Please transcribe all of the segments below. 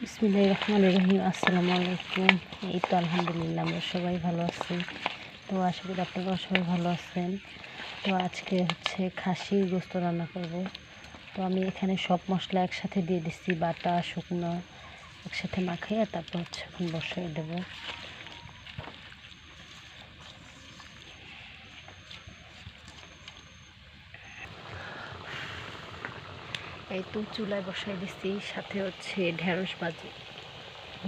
বিসমিল্লাহির রহমানির রহিম। আসসালামু আলাইকুম। এই তো আলহামদুলিল্লাহ আমরা সবাই ভালো আছি। তো আশা করি আপনারাও সবাই ভালো আছেন। তো আজকে খাসির গোস্ত রান্না করব। তো আমি এখানে সব মশলা একসাথে দিয়ে দিচ্ছি, বাটা শুকনো একসাথে মাখাইয়া তারপর এখন বসিয়ে দেবো। এই তো চুলায় বসাই দিচ্ছি, সাথে ঢেঁড়স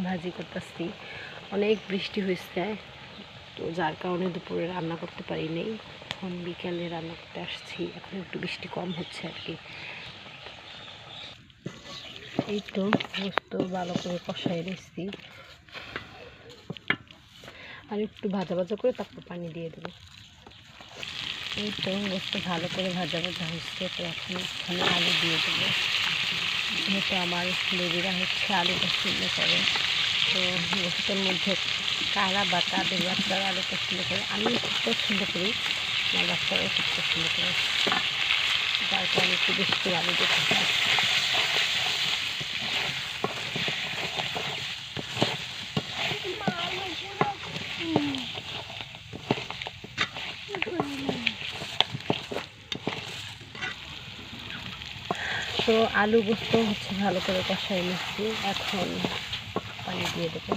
ভাজি করতেছি। অনেক বৃষ্টি হয়েছে, তো যার কারণে দুপুরে রান্না করতে পারিনি। এখন বিকেলে রান্না করতে আসছি, এখন একটু বৃষ্টি কম হচ্ছে আর কি। এই তো গোস্ত ভালো করে কষাই দিচ্ছি, আর একটু ভাজা ভাজা করে তারপর পানি দিয়ে দেবো। এই তো গোস্ত ভালো করে ভাজা হচ্ছে, তো এখন এখানে আলু দিয়ে দেবো। যেহেতু আমার বেবিরা আলু পছন্দ করে, তো গোস্তের মধ্যে কারা বা তাদের বাচ্চারা আলু পছন্দ করে, আমি খুব পছন্দ করি, আমার বাচ্চারাও খুব পছন্দ করে, যার কারণে একটু বেশি করে আলু দিতে হয়। তো আলু গোস্ত ভালো করে কষাই নিচ্ছি, এখন পানি দিয়ে দেবো।